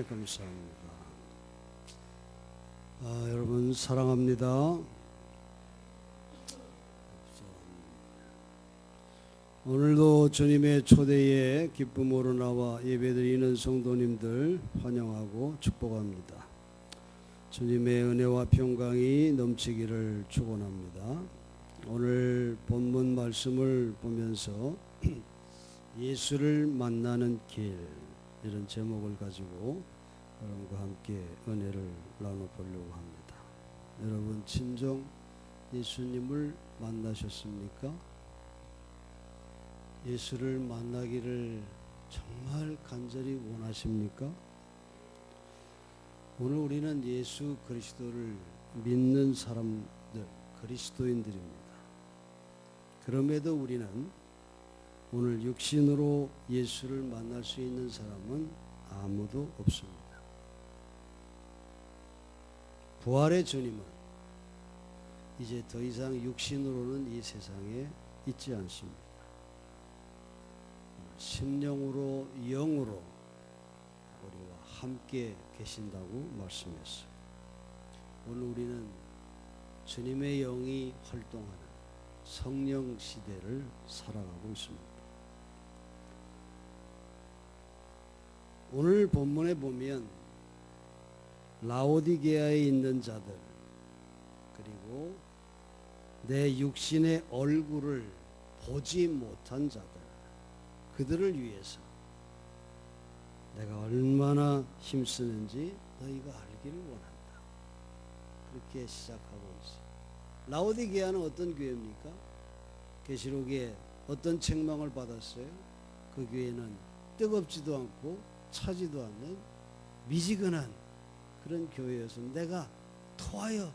감사합니다. 여러분 사랑합니다. 오늘도 주님의 초대에 기쁨으로 나와 예배드리는 성도님들 환영하고 축복합니다. 주님의 은혜와 평강이 넘치기를 축원합니다. 오늘 본문 말씀을 보면서 예수를 만나는 길, 이런 제목을 가지고 여러분과 함께 은혜를 나눠보려고 합니다. 여러분 친정 예수님을 만나셨습니까? 예수를 만나기를 정말 간절히 원하십니까? 오늘 우리는 예수 그리스도를 믿는 사람들, 그리스도인들입니다. 그럼에도 우리는 오늘 육신으로 예수를 만날 수 있는 사람은 아무도 없습니다. 부활의 주님은 이제 더 이상 육신으로는 이 세상에 있지 않습니다. 심령으로 영으로 우리와 함께 계신다고 말씀했어요. 오늘 우리는 주님의 영이 활동하는 성령 시대를 살아가고 있습니다. 오늘 본문에 보면 라오디게아에 있는 자들, 그리고 내 육신의 얼굴을 보지 못한 자들, 그들을 위해서 내가 얼마나 힘쓰는지 너희가 알기를 원한다. 그렇게 시작하고 있어요. 라오디게아는 어떤 교회입니까? 계시록에 어떤 책망을 받았어요? 그 교회는 뜨겁지도 않고 차지도 않는 미지근한 그런 교회여서 내가 토하여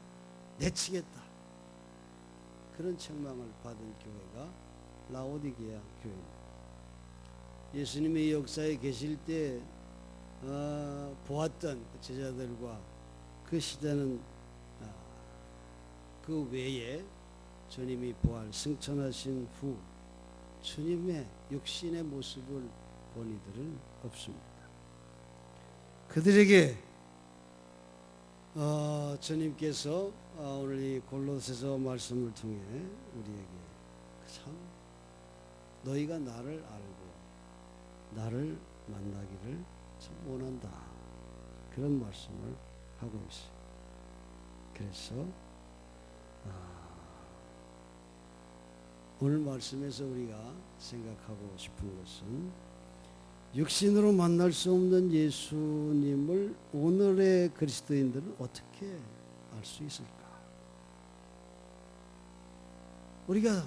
내치겠다, 그런 책망을 받은 교회가 라오디게아 교회입니다. 예수님의 역사에 계실 때 보았던 제자들과 그 시대는 그 외에 주님이 부활 승천하신 후 주님의 육신의 모습을 본 이들은 없습니다. 그들에게 주님께서 오늘 이 골로새서 말씀을 통해 우리에게 참 너희가 나를 알고 나를 만나기를 참 원한다, 그런 말씀을 하고 있어요. 그래서 오늘 말씀에서 우리가 생각하고 싶은 것은 육신으로 만날 수 없는 예수님을 오늘의 그리스도인들은 어떻게 알 수 있을까? 우리가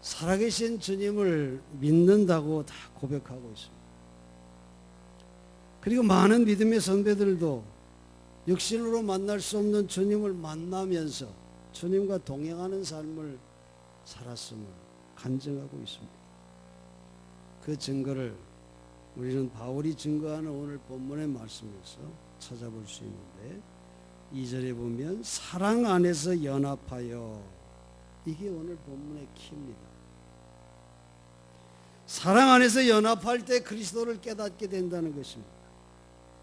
살아계신 주님을 믿는다고 다 고백하고 있습니다. 그리고 많은 믿음의 선배들도 육신으로 만날 수 없는 주님을 만나면서 주님과 동행하는 삶을 살았음을 간증하고 있습니다. 그 증거를 우리는 바울이 증거하는 오늘 본문의 말씀에서 찾아볼 수 있는데, 2절에 보면 사랑 안에서 연합하여, 이게 오늘 본문의 키입니다. 사랑 안에서 연합할 때 그리스도를 깨닫게 된다는 것입니다.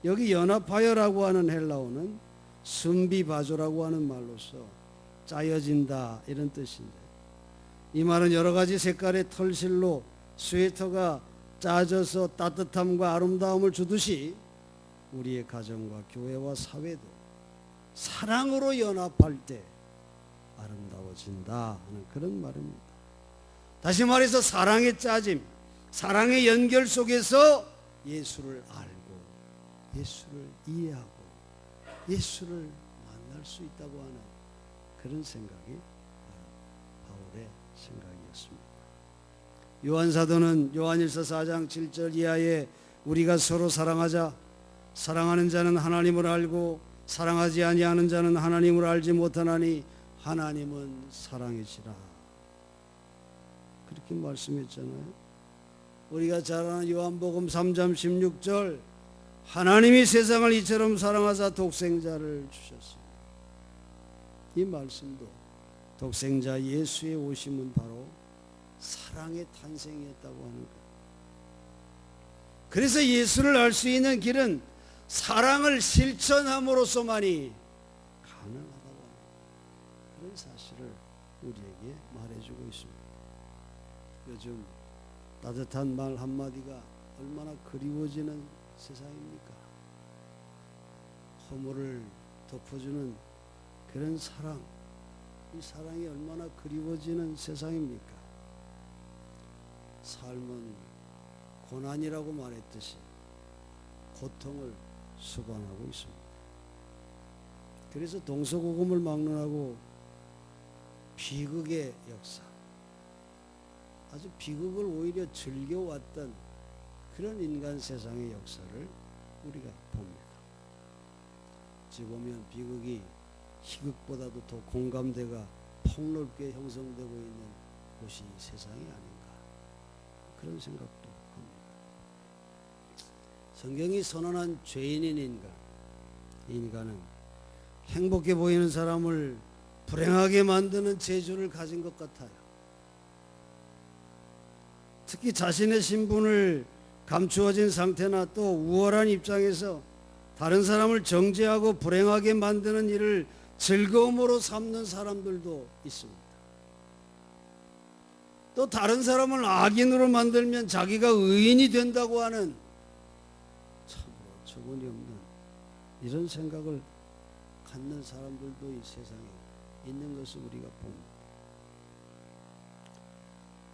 여기 연합하여라고 하는 헬라어는 순비바조라고 하는 말로서 짜여진다, 이런 뜻인데, 이 말은 여러 가지 색깔의 털실로 스웨터가 짜져서 따뜻함과 아름다움을 주듯이 우리의 가정과 교회와 사회도 사랑으로 연합할 때 아름다워진다 하는 그런 말입니다. 다시 말해서 사랑의 짜짐, 사랑의 연결 속에서 예수를 알고 예수를 이해하고 예수를 만날 수 있다고 하는 그런 생각이 바울의 생각이었습니다. 요한사도는 요한일서 4장 7절 이하에 우리가 서로 사랑하자, 사랑하는 자는 하나님을 알고 사랑하지 아니하는 자는 하나님을 알지 못하나니 하나님은 사랑이시라, 그렇게 말씀했잖아요. 우리가 잘 아는 요한복음 3장 16절, 하나님이 세상을 이처럼 사랑하사 독생자를 주셨습니다. 이 말씀도 독생자 예수의 오심은 바로 사랑의 탄생이었다고 하는 것. 그래서 예수를 알 수 있는 길은 사랑을 실천함으로써만이 가능하다고 하는 그런 사실을 우리에게 말해주고 있습니다. 요즘 따뜻한 말 한마디가 얼마나 그리워지는 세상입니까? 허물을 덮어주는 그런 사랑, 이 사랑이 얼마나 그리워지는 세상입니까? 삶은 고난이라고 말했듯이 고통을 수반하고 있습니다. 그래서 동서고금을 막론하고 비극의 역사, 아주 비극을 오히려 즐겨왔던 그런 인간 세상의 역사를 우리가 봅니다. 어찌 보면 비극이 희극보다도 더 공감대가 폭넓게 형성되고 있는 곳이 세상이 아닌가, 그런 생각도 합니다. 성경이 선언한 죄인인 인간은 행복해 보이는 사람을 불행하게 만드는 재주를 가진 것 같아요. 특히 자신의 신분을 감추어진 상태나 또 우월한 입장에서 다른 사람을 정죄하고 불행하게 만드는 일을 즐거움으로 삼는 사람들도 있습니다. 또 다른 사람을 악인으로 만들면 자기가 의인이 된다고 하는 참으로 저건이 없는 이런 생각을 갖는 사람들도 이 세상에 있는 것을 우리가 봅니다.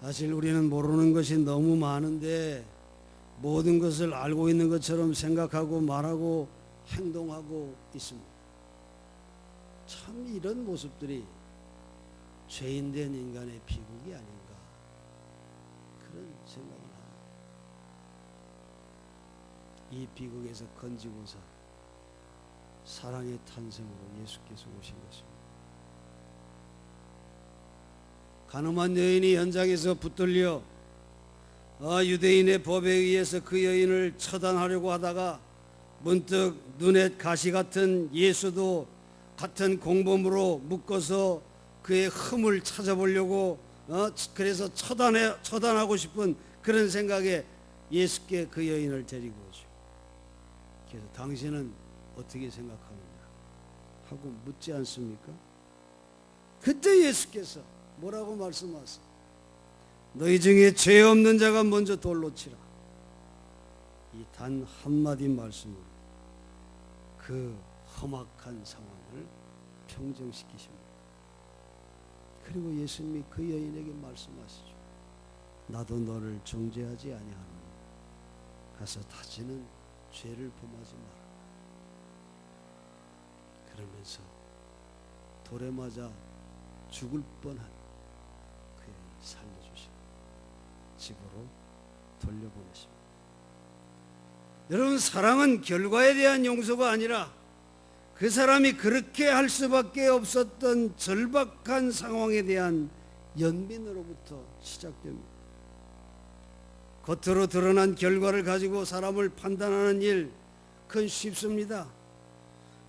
사실 우리는 모르는 것이 너무 많은데 모든 것을 알고 있는 것처럼 생각하고 말하고 행동하고 있습니다. 참 이런 모습들이 죄인된 인간의 비극이 아닌가, 그런 생각을 합니다. 이 비극에서 건지고사 사랑의 탄생으로 예수께서 오신 것입니다. 가늠한 여인이 현장에서 붙들려 유대인의 법에 의해서 그 여인을 처단하려고 하다가 문득 눈에 가시 같은 예수도 같은 공범으로 묶어서 그의 흠을 찾아보려고 그래서 처단하고 싶은 그런 생각에 예수께 그 여인을 데리고 오죠. 그래서 당신은 어떻게 생각하느냐 하고 묻지 않습니까? 그때 예수께서 뭐라고 말씀하세요? 너희 중에 죄 없는 자가 먼저 돌로 치라. 이 단 한마디 말씀으로 그 험악한 상황을 평정시키십니다. 그리고 예수님이 그 여인에게 말씀하시죠. 나도 너를 정죄하지 아니하노니 가서 다시는 죄를 범하지 마라. 그러면서 돌에 맞아 죽을 뻔한 그 여인을 살려주시고 집으로 돌려보내십니다. 여러분, 사랑은 결과에 대한 용서가 아니라 그 사람이 그렇게 할 수밖에 없었던 절박한 상황에 대한 연민으로부터 시작됩니다. 겉으로 드러난 결과를 가지고 사람을 판단하는 일 그건 쉽습니다.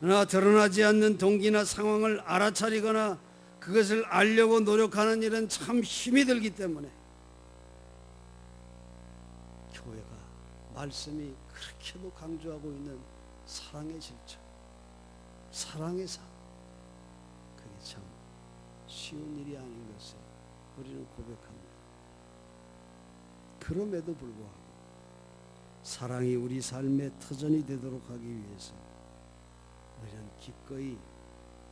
그러나 드러나지 않는 동기나 상황을 알아차리거나 그것을 알려고 노력하는 일은 참 힘이 들기 때문에 교회가 말씀이 그렇게도 강조하고 있는 사랑의 실천, 사랑의 삶, 그게 참 쉬운 일이 아닌 것을 우리는 고백합니다. 그럼에도 불구하고 사랑이 우리 삶의 터전이 되도록 하기 위해서 우리는 기꺼이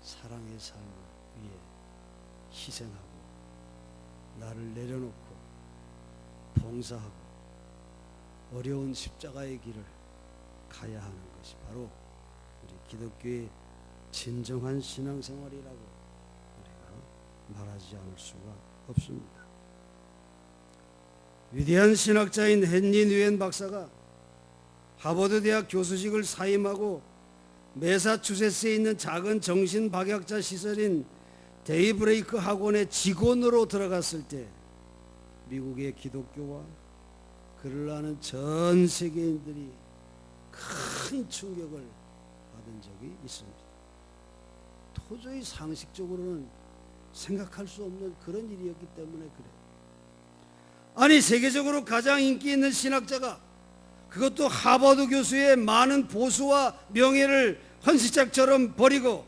사랑의 삶을 위해 희생하고 나를 내려놓고 봉사하고 어려운 십자가의 길을 가야 하는 것이 바로 우리 기독교의 진정한 신앙생활이라고 우리가 말하지 않을 수가 없습니다. 위대한 신학자인 헨리 뉴엔 박사가 하버드 대학 교수직을 사임하고 매사추세츠에 있는 작은 정신박약자 시설인 데이브레이크 학원의 직원으로 들어갔을 때 미국의 기독교와 그를 아는 전 세계인들이 큰 충격을 받은 적이 있습니다. 도저히 상식적으로는 생각할 수 없는 그런 일이었기 때문에 그래요. 아니, 세계적으로 가장 인기 있는 신학자가 그것도 하버드 교수의 많은 보수와 명예를 헌시짝처럼 버리고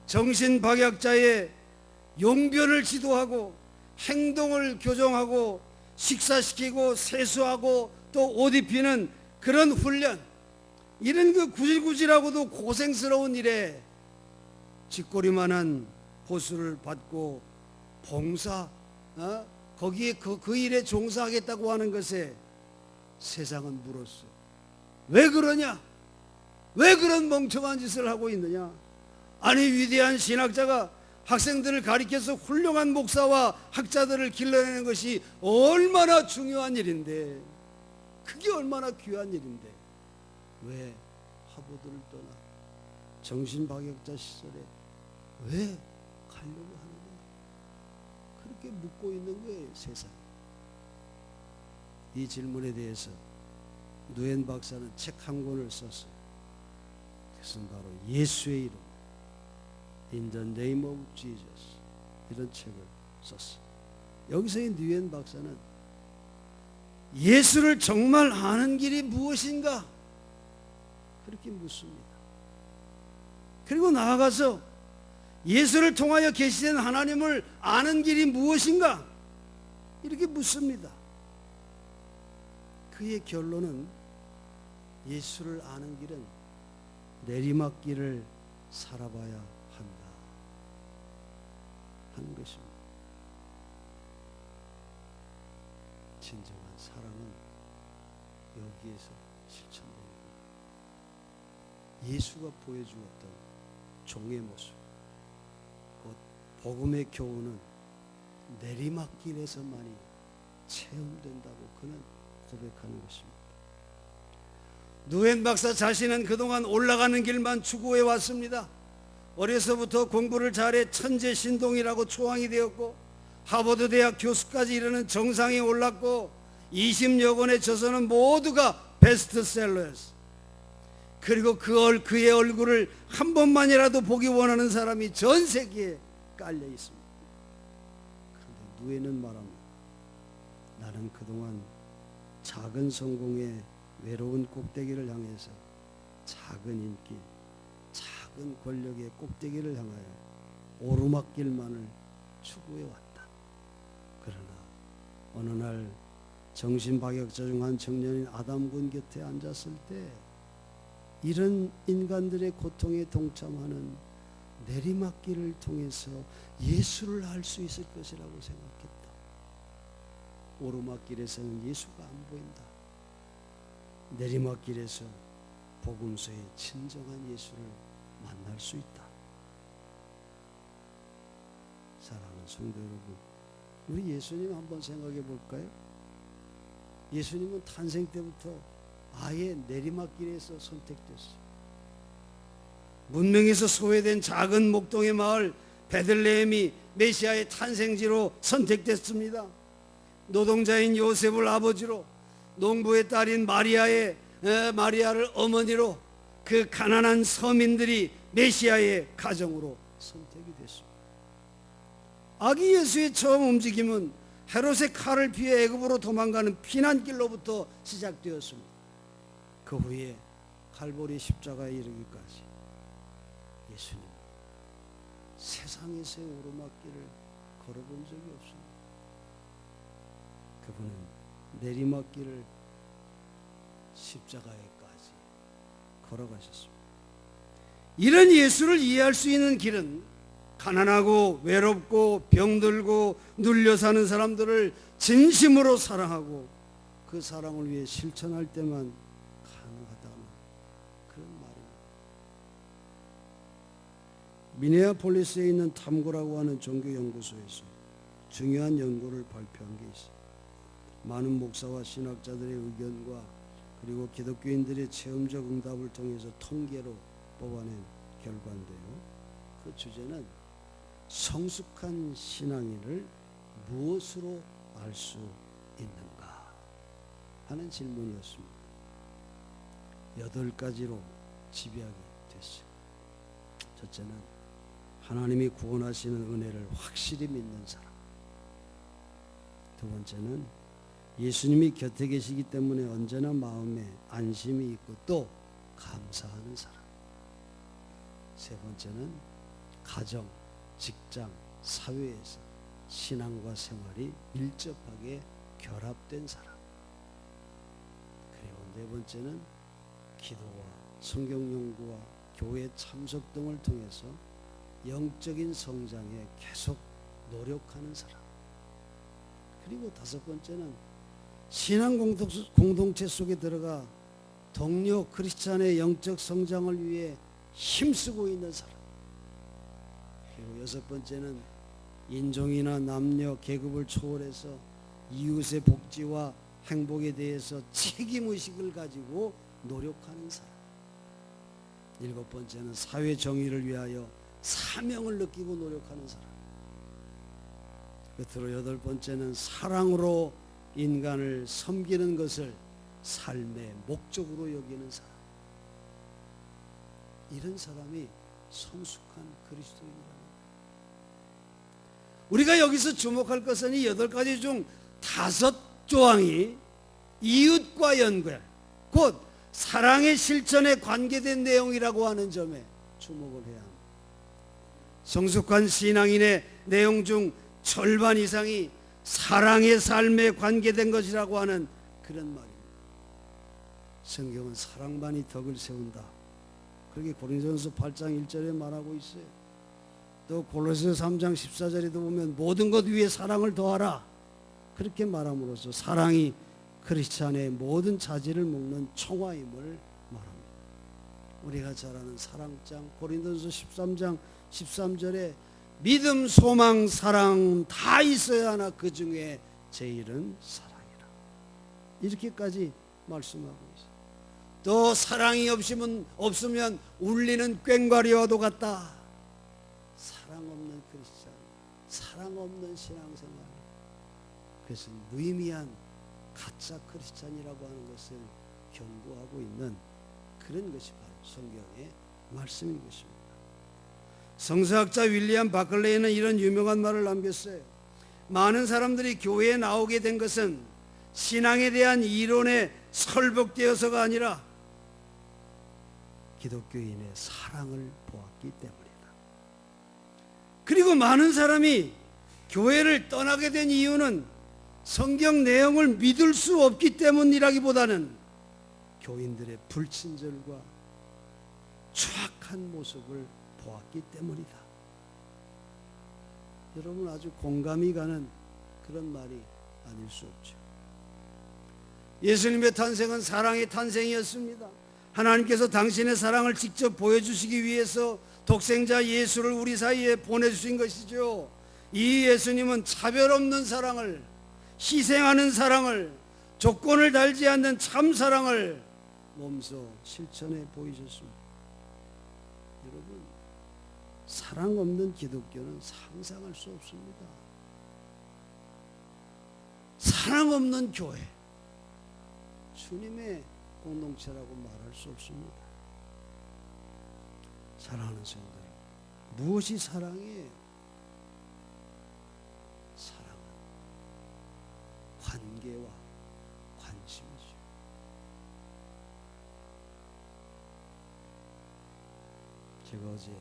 정신박약자의 용변을 지도하고 행동을 교정하고 식사시키고 세수하고 또 옷 입히는 그런 훈련, 이런 그 구질구질하고도 고생스러운 일에 쥐꼬리만한 보수를 받고 봉사, 거기에 그 일에 종사하겠다고 하는 것에 세상은 물었어. 왜 그러냐? 왜 그런 멍청한 짓을 하고 있느냐? 아니, 위대한 신학자가 학생들을 가리켜서 훌륭한 목사와 학자들을 길러내는 것이 얼마나 중요한 일인데, 그게 얼마나 귀한 일인데 왜 하버드를 떠나 정신박약자 시설에 왜 가려고 하느냐? 그렇게 묻고 있는 거예요, 세상. 이 질문에 대해서 누엔 박사는 책 한 권을 썼어요. 그것은 바로 예수의 이름, In the name of Jesus, 이런 책을 썼어요. 여기서 이 누엔 박사는 예수를 정말 아는 길이 무엇인가? 그렇게 묻습니다. 그리고 나아가서 예수를 통하여 계시된 하나님을 아는 길이 무엇인가? 이렇게 묻습니다. 그의 결론은 예수를 아는 길은 내리막길을 살아봐야 한다 하는 것입니다. 진정한 사랑은 여기에서 실천됩니다. 예수가 보여주었던 종의 모습, 곧 복음의 교훈은 내리막길에서만이 체험된다고 그는 고백하는 것입니다. 누엔 박사 자신은 그동안 올라가는 길만 추구해 왔습니다. 어려서부터 공부를 잘해 천재 신동이라고 초항이 되었고 하버드 대학 교수까지 이르는 정상에 올랐고 20여 권의 저서는 모두가 베스트셀러였어. 그리고 그의 얼굴을 한 번만이라도 보기 원하는 사람이 전 세계에 깔려 있습니다. 그런데 누에는 말합니다. 나는 그동안 작은 성공의 외로운 꼭대기를 향해서 작은 인기, 작은 권력의 꼭대기를 향하여 오르막길만을 추구해 왔다. 그러나 어느 날 정신박약자 중 한 청년인 아담군 곁에 앉았을 때 이런 인간들의 고통에 동참하는 내리막길을 통해서 예수를 알 수 있을 것이라고 생각했다. 오르막길에서는 예수가 안 보인다. 내리막길에서 복음서의 진정한 예수를 만날 수 있다. 사랑하는 성도 여러분, 우리 예수님 한번 생각해 볼까요? 예수님은 탄생 때부터 아예 내리막길에서 선택됐어요. 문명에서 소외된 작은 목동의 마을 베들레헴이 메시아의 탄생지로 선택됐습니다. 노동자인 요셉을 아버지로, 농부의 딸인 마리아를 어머니로 그 가난한 서민들이 메시아의 가정으로 선택이 됐습니다. 아기 예수의 처음 움직임은 헤롯의 칼을 피해 애굽으로 도망가는 피난길로부터 시작되었습니다. 그 후에 갈보리 십자가에 이르기까지 예수님 세상에서의 오르막길을 걸어본 적이 없습니다. 그분은 내리막길을 십자가에까지 걸어가셨습니다. 이런 예수를 이해할 수 있는 길은 가난하고 외롭고 병들고 눌려 사는 사람들을 진심으로 사랑하고 그 사랑을 위해 실천할 때만 가능하다는 그런 말입니다. 미네아폴리스에 있는 탐고라고 하는 종교연구소에서 중요한 연구를 발표한 게 있어요. 많은 목사와 신학자들의 의견과 그리고 기독교인들의 체험적 응답을 통해서 통계로 뽑아낸 결과인데요. 그 주제는 성숙한 신앙인을 무엇으로 알 수 있는가 하는 질문이었습니다. 8가지로 집약이 됐어요. 첫째는 하나님이 구원하시는 은혜를 확실히 믿는 사람. 두 번째는 예수님이 곁에 계시기 때문에 언제나 마음에 안심이 있고 또 감사하는 사람. 세 번째는 가정, 직장, 사회에서 신앙과 생활이 밀접하게 결합된 사람. 그리고 네 번째는 기도와 성경 연구와 교회 참석 등을 통해서 영적인 성장에 계속 노력하는 사람. 그리고 다섯 번째는 신앙 공동체 속에 들어가 동료 크리스찬의 영적 성장을 위해 힘쓰고 있는 사람. 그리고 여섯 번째는 인종이나 남녀 계급을 초월해서 이웃의 복지와 행복에 대해서 책임의식을 가지고 노력하는 사람. 일곱 번째는 사회 정의를 위하여 사명을 느끼고 노력하는 사람. 끝으로 여덟 번째는 사랑으로 인간을 섬기는 것을 삶의 목적으로 여기는 사람. 이런 사람이 성숙한 그리스도인이라는 거예요. 우리가 여기서 주목할 것은 이 8가지 중 5조항이 이웃과 연결, 곧 사랑의 실천에 관계된 내용이라고 하는 점에 주목을 해야 합니다. 성숙한 신앙인의 내용 중 절반 이상이 사랑의 삶에 관계된 것이라고 하는 그런 말입니다. 성경은 사랑만이 덕을 세운다. 그렇게 고린도전서 8장 1절에 말하고 있어요. 또 골로새서 3장 14절에도 보면 모든 것 위에 사랑을 더하라. 그렇게 말함으로써 사랑이 크리스찬의 모든 자질을 묶는 총화임을 말합니다. 우리가 잘 아는 사랑장 고린도전서 13장 13절에 믿음, 소망, 사랑 다 있어야 하나 그 중에 제일은 사랑이라. 이렇게까지 말씀하고 있어요. 또 사랑이 없으면 울리는 꽹과리와도 같다. 사랑 없는 크리스찬, 사랑 없는 신앙생활, 그것은 무의미한 가짜 크리스찬이라고 하는 것을 경고하고 있는 그런 것이 바로 성경의 말씀인 것입니다. 성서학자 윌리엄 바클레이는 이런 유명한 말을 남겼어요. 많은 사람들이 교회에 나오게 된 것은 신앙에 대한 이론에 설복되어서가 아니라 기독교인의 사랑을 보았기 때문이다. 그리고 많은 사람이 교회를 떠나게 된 이유는 성경 내용을 믿을 수 없기 때문이라기보다는 교인들의 불친절과 추악한 모습을 보았기 때문이다. 여러분, 아주 공감이 가는 그런 말이 아닐 수 없죠. 예수님의 탄생은 사랑의 탄생이었습니다. 하나님께서 당신의 사랑을 직접 보여주시기 위해서 독생자 예수를 우리 사이에 보내주신 것이죠. 이 예수님은 차별 없는 사랑을, 희생하는 사랑을, 조건을 달지 않는 참 사랑을 몸소 실천해 보이셨습니다. 여러분, 사랑 없는 기독교는 상상할 수 없습니다. 사랑 없는 교회, 주님의 공동체라고 말할 수 없습니다. 사랑하는 성도들, 무엇이 사랑이에요? 사랑은 관계와 관심이죠. 제가 어제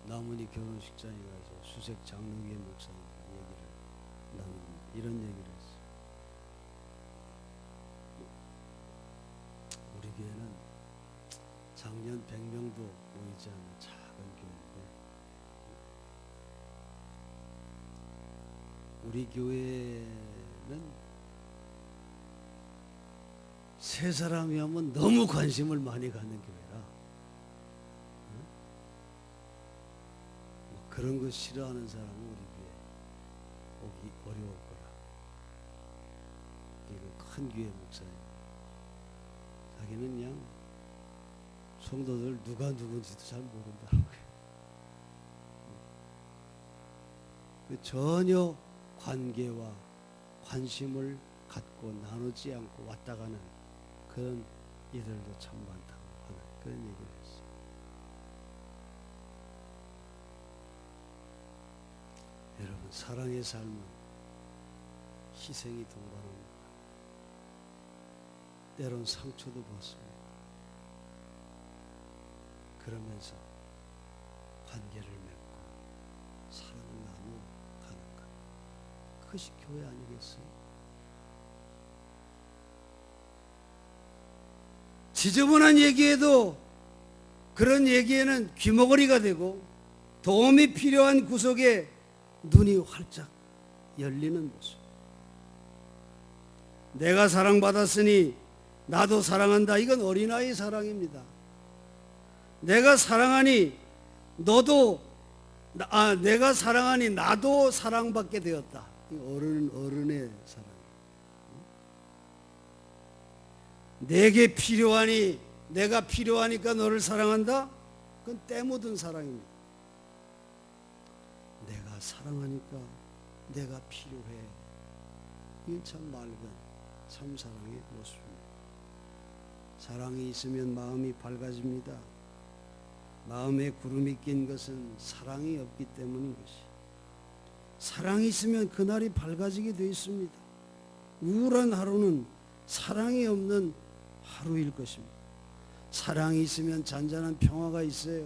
나문희 결혼식장에 가서 수색 장로교회 목사님과 얘기를 나누는데 이런 얘기를 했어요. 우리 교회는 작년 100명도 모이지 않는 작은 교회인데 우리 교회는 세 사람이 하면 너무 관심을 많이 갖는 교회라 그런 거 싫어하는 사람은 우리 교회 오기 어려울 거라. 이거 큰 교회 목사님, 자기는 그냥 성도들 누가 누군지도 잘 모른다는 거예요. 전혀 관계와 관심을 갖고 나누지 않고 왔다 가는 그런 이들도 참 많다고 하는 그런 얘기를 했어요. 여러분, 사랑의 삶은 희생이 동반합니다. 때론 상처도 받습니다. 그러면서 관계를 맺고 사랑을 나누어 가는 것, 그것이 교회 아니겠어요? 지저분한 얘기에도 그런 얘기에는 귀머거리가 되고 도움이 필요한 구석에 눈이 활짝 열리는 모습. 내가 사랑받았으니 나도 사랑한다. 이건 어린아이 사랑입니다. 내가 사랑하니 내가 사랑하니 나도 사랑받게 되었다. 어른의 사랑. 내게 필요하니 내가 필요하니까 너를 사랑한다? 그건 때 묻은 사랑입니다. 내가 사랑하니까 내가 필요해. 이게 참 맑은 참 사랑의 모습입니다. 사랑이 있으면 마음이 밝아집니다. 마음에 구름이 낀 것은 사랑이 없기 때문인 것이. 사랑이 있으면 그날이 밝아지게 되어 있습니다. 우울한 하루는 사랑이 없는 하루일 것입니다. 사랑이 있으면 잔잔한 평화가 있어요.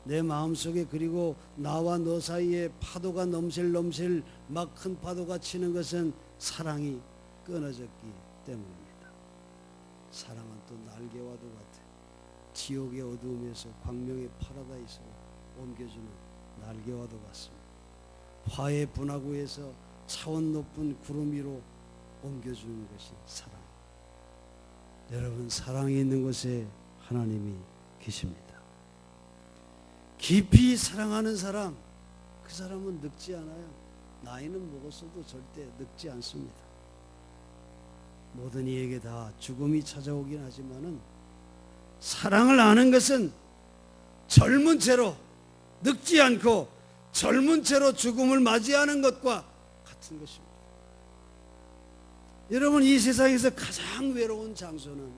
내 마음속에. 그리고 나와 너 사이에 파도가 넘실넘실 막 큰 파도가 치는 것은 사랑이 끊어졌기 때문입니다. 사랑은 또 날개와도 같아요. 지옥의 어두움에서 광명의 파라다이스로 옮겨주는 날개와도 같습니다. 화의 분화구에서 차원 높은 구름 위로 옮겨주는 것이 사랑. 여러분, 사랑이 있는 곳에 하나님이 계십니다. 깊이 사랑하는 사람, 그 사람은 늙지 않아요. 나이는 먹었어도 절대 늙지 않습니다. 모든 이에게 다 죽음이 찾아오긴 하지만은 사랑을 아는 것은 젊은 채로, 늙지 않고 젊은 채로 죽음을 맞이하는 것과 같은 것입니다. 여러분, 이 세상에서 가장 외로운 장소는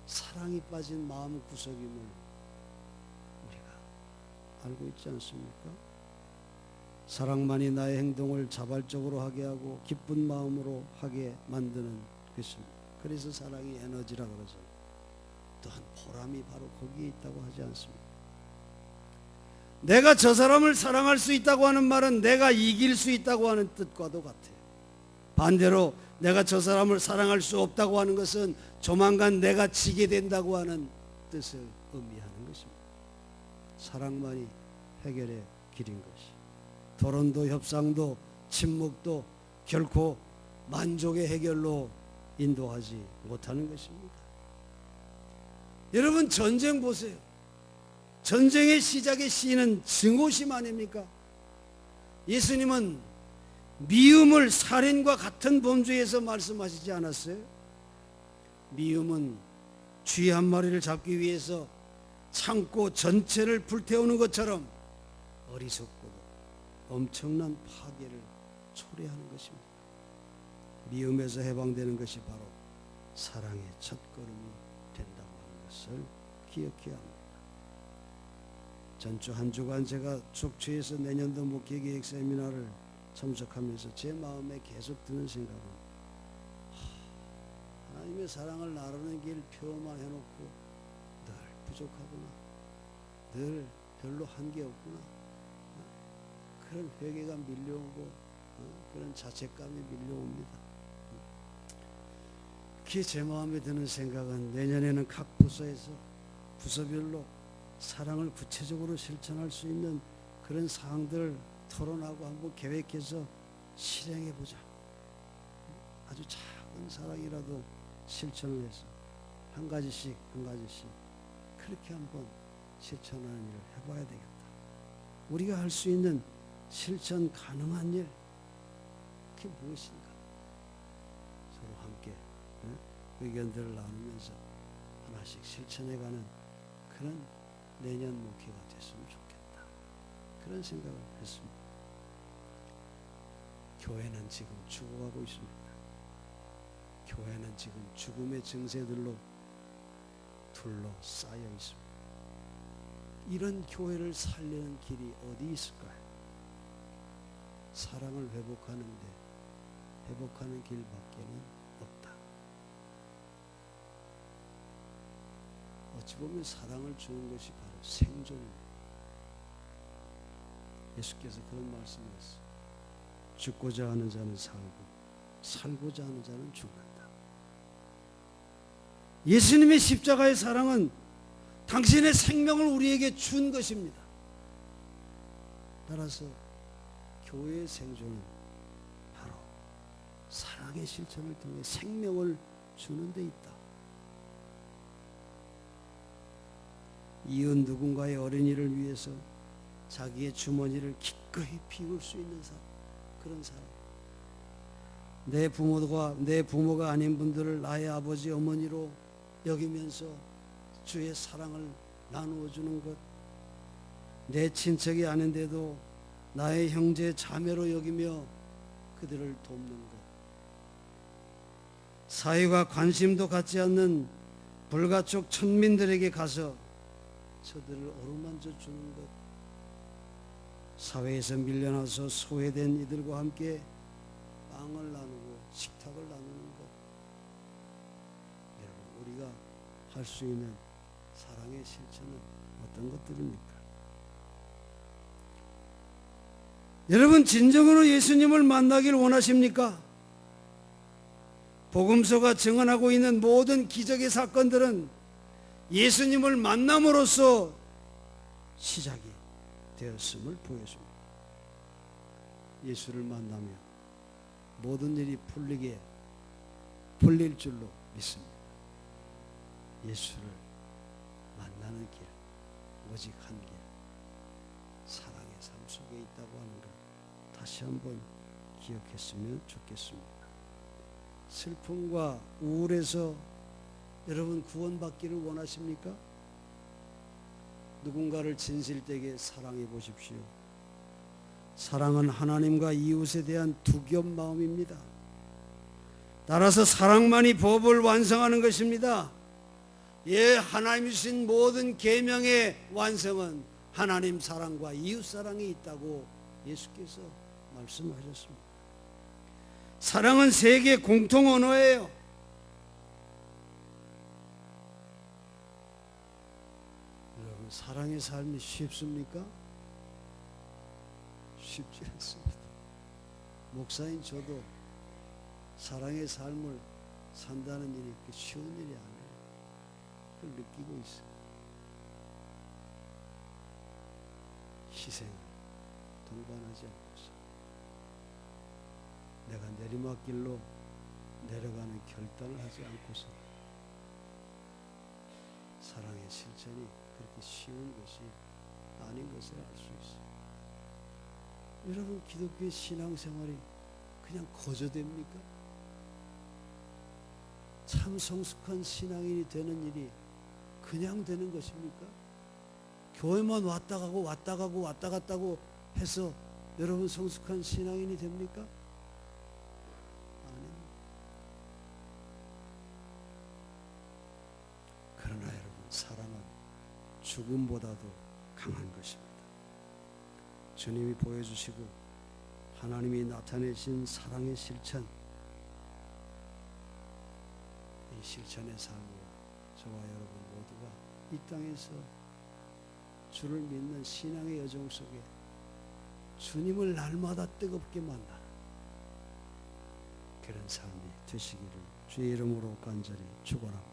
사랑이 빠진 마음 구석임을 우리가 알고 있지 않습니까? 사랑만이 나의 행동을 자발적으로 하게 하고 기쁜 마음으로 하게 만드는 것입니다. 그래서 사랑이 에너지라 그러죠. 또한 보람이 바로 거기에 있다고 하지 않습니까? 내가 저 사람을 사랑할 수 있다고 하는 말은 내가 이길 수 있다고 하는 뜻과도 같아요. 반대로 내가 저 사람을 사랑할 수 없다고 하는 것은 조만간 내가 지게 된다고 하는 뜻을 의미하는 것입니다. 사랑만이 해결의 길인 것이. 토론도 협상도 침묵도 결코 만족의 해결로 인도하지 못하는 것입니다. 여러분, 전쟁 보세요. 전쟁의 시작의 시는 증오심 아닙니까? 예수님은 미움을 살인과 같은 범죄에서 말씀하시지 않았어요? 미움은 쥐 한 마리를 잡기 위해서 창고 전체를 불태우는 것처럼 어리석고도 엄청난 파괴를 초래하는 것입니다. 미움에서 해방되는 것이 바로 사랑의 첫걸음이 된다고 하는 것을 기억해야 합니다. 전주 한 주간 제가 속초에서 내년도 목회계획 세미나를 참석하면서 제 마음에 계속 드는 생각은 하나님의 사랑을 나누는 길 표만 해놓고 늘 부족하구나, 늘 별로 한 게 없구나, 그런 회개가 밀려오고 그런 자책감이 밀려옵니다. 그게 제 마음에 드는 생각은 내년에는 각 부서에서 부서별로 사랑을 구체적으로 실천할 수 있는 그런 사항들을 토론하고 한번 계획해서 실행해보자. 아주 작은 사랑이라도 실천을 해서 한 가지씩 그렇게 한번 실천하는 일을 해봐야 되겠다. 우리가 할 수 있는 실천 가능한 일, 그게 무엇인가? 서로 함께 의견들을 나누면서 하나씩 실천해가는 그런 내년 목회가 됐으면 좋겠다. 그런 생각을 했습니다. 교회는 지금 죽어가고 있습니다. 교회는 지금 죽음의 증세들로 둘러싸여 있습니다. 이런 교회를 살리는 길이 어디 있을까요? 사랑을 회복하는 길밖에는 없다. 어찌 보면 사랑을 주는 것이 바로 생존입니다. 예수께서 그런 말씀이었어요. 죽고자 하는 자는 살고 살고자 하는 자는 죽는다. 예수님의 십자가의 사랑은 당신의 생명을 우리에게 준 것입니다. 따라서 교회의 생존은 바로 사랑의 실천을 통해 생명을 주는 데 있다. 이웃 누군가의 어린이를 위해서 자기의 주머니를 기꺼이 비울 수 있는 사람, 그런 사람. 내 부모가 아닌 분들을 나의 아버지 어머니로 여기면서 주의 사랑을 나누어 주는 것, 내 친척이 아닌데도 나의 형제 자매로 여기며 그들을 돕는 것, 사회가 관심도 갖지 않는 불가촉 천민들에게 가서 저들을 어루만져 주는 것, 사회에서 밀려나서 소외된 이들과 함께 빵을 나누고 식탁을 나누는 것, 여러분 우리가 할 수 있는 사랑의 실천은 어떤 것들입니까? 여러분 진정으로 예수님을 만나길 원하십니까? 복음서가 증언하고 있는 모든 기적의 사건들은 예수님을 만남으로써 시작이 되었음을 보여줍니다. 예수를 만나면 모든 일이 풀릴 줄로 믿습니다. 예수를 만나는 길, 오직 한 길, 사랑의 삶 속에 있다고 하는 것 다시 한번 기억했으면 좋겠습니다. 슬픔과 우울에서 여러분 구원받기를 원하십니까? 누군가를 진실되게 사랑해 보십시오. 사랑은 하나님과 이웃에 대한 두겹 마음입니다. 따라서 사랑만이 법을 완성하는 것입니다. 하나님이 주신 모든 계명의 완성은 하나님 사랑과 이웃 사랑이 있다고 예수께서 말씀하셨습니다. 사랑은 세계 공통 언어예요. 여러분 사랑의 삶이 쉽습니까? 쉽지 않습니다. 목사인 저도 사랑의 삶을 산다는 일이 쉬운 일이 아니에요. 그걸 느끼고 있어요. 희생을 동반하지 않고서 내가 내리막길로 내려가는 결단을 하지 않고서 사랑의 실천이 그렇게 쉬운 것이 아닌 것을 알 수 있어요. 여러분 기독교의 신앙생활이 그냥 거저됩니까? 참 성숙한 신앙인이 되는 일이 그냥 되는 것입니까? 교회만 왔다 가고 왔다 가고 왔다 갔다고 해서 여러분 성숙한 신앙인이 됩니까? 아닙니다. 그러나 여러분 사랑은 죽음보다도 강한 것입니다. 주님이 보여주시고 하나님이 나타내신 사랑의 실천, 이 실천의 삶으로 저와 여러분 모두가 이 땅에서 주를 믿는 신앙의 여정 속에 주님을 날마다 뜨겁게 만나는 그런 삶이 되시기를 주의 이름으로 간절히 축원합니다.